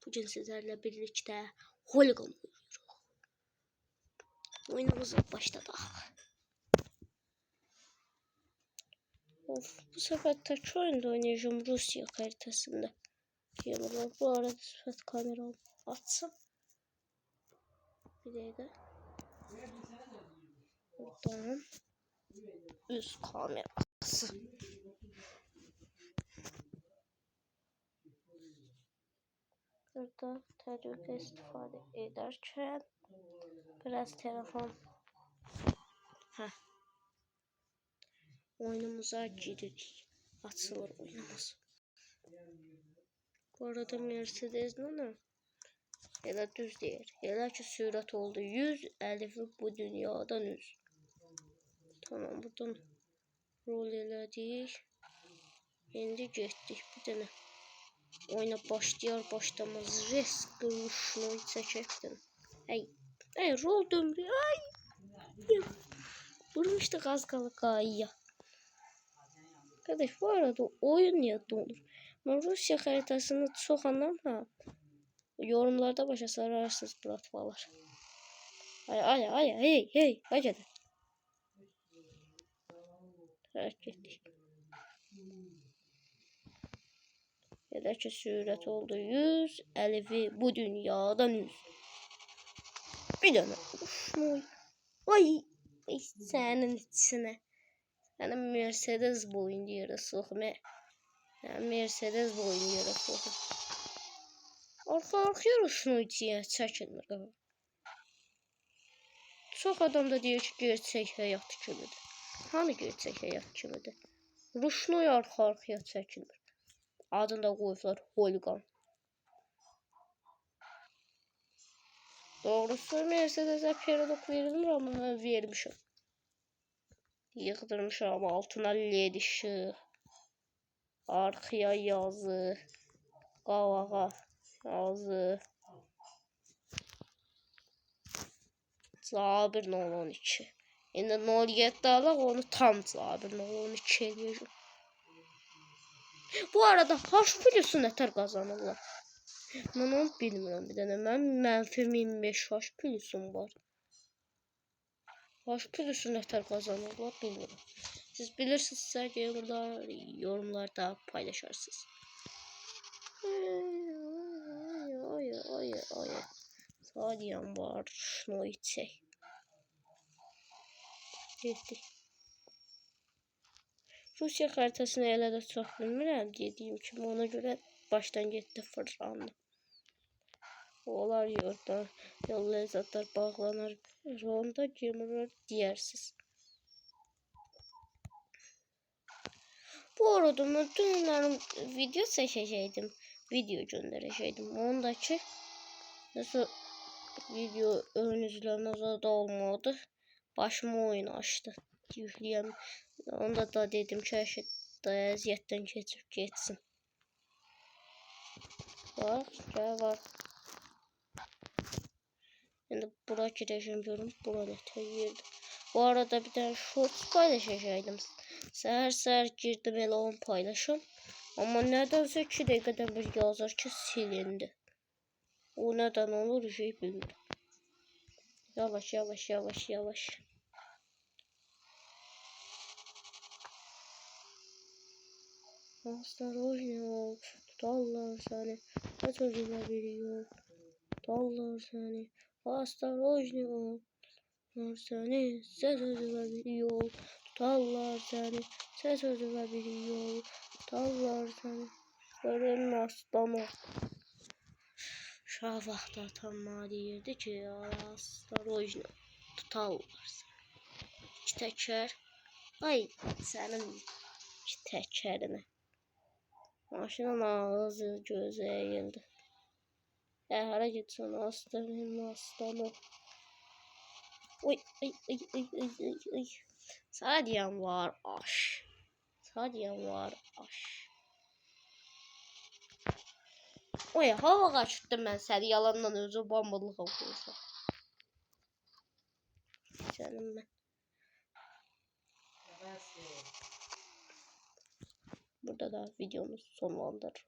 Bugün sizlerle birlikte Holigan oynuyoruz. Oyunumuza başladık. Bu sefer tek oyunda oynayacağım Rusya haritasında. Diyorlar. Bu arada sıfat kameramı açsam. Bir dakika. Buradan üst kamerası. Burada tecrübe istifade ederken biraz telefon oyunumuza giririk. Açılır oyunumuz. Bu arada Mercedes ne? Elə düz deyir. Elə ki sürət oldu 100, əlifi bu dünyadan 100. Tamam, buradan rol elədik. İndi getdik bir dənə. Oyuna başlamaz risk quruşunu çəkəkdən. Ay rol döndü. Ay. Vurmuşdu az qalı qayıya. Kardeş bu arada oyun niye donur? Ben Rusya haritasını çok anlamam. Yorumlarda başa sararsınız platformlar. Hey hadi. Terk ettik. Elə ki sürət oldu 100, əlifi bu dünyadan 100. Bir dənə. Ay sənin içinə. Sənin Mercedes bu oyun yeri soxma. Mercedes bu oyun yeri soxma. Arxa şunu içiyə çəkilmir. Çox adam da deyir ki, gerçək həyat kimidir. Hani gerçək həyat kimidir? Ruşnoy arxa-arxaya çəkilmir. Adını da qoyublar Holigan. Doğrusu Mercedes'e perodok verilmir ama vermişim. Yıqdırmışam altına led işıq. Arxaya yazı. Qavağa yazı. Cabir 012. İndi 07 alaq onu tam Cabir 012 eləyəcəm. Bu arada H plus'u nətər qazanırlar? Mən onu bilmirəm bir dənə. Mən mənfi 15 H plus'um var. H plus'u nətər qazanırlar bilmirəm. Siz bilirsinizsə yorumlarda paylaşarsınız. Ay. Sadiyem var. Şunu içək. Getdik. Rusya haritasını elə də çox bilmirəm. Dediyim kimi ona görə başdan getdi fırlandı. Onlar yoldan yollara zaten bağlanır. Onda gemiler diğersiz. Bu arada ben dünlerim video çekecektim. Video gönderecektim. Ondaki nasıl video ön izlemez de olmadı. Başıma oyun açtı. Yükleyem. Onda da dedim ki əziyyətdən keçib geçsin. Bak var. Şimdi bura gireceğim diyorum. Bura ne yerdi. Bu arada bir tane shorts paylaşacaktım. Seher girdim elə onu paylaşım. Ama nedense 2 dakikadan bir yazar ki silindi. O neden olur şey bilmiyorum. Yavaş. Осторожнее ol. Tutarlar seni. Kaç özüne biliyor. Tutarlar seni. Осторожнее ol. Tutarlar seni. Ses özüne biliyor. Tutarlar seni. Ses özüne biliyor. Tutarlar seni. Görün aslanı. Şah vaxtı atanma deyirdi ki, осторожнее. Tutarlar seni. İki təkər. Ay sənin iki təkərinə. Maşının ağzı gözü eğildi. Hara gitsin aslanım. Ay. Sadiyem var aş. Oy hava kaçırdım ben seni yalandan özü bombalığa koysam. Canım ben. Burada da videomuz sonlandırır.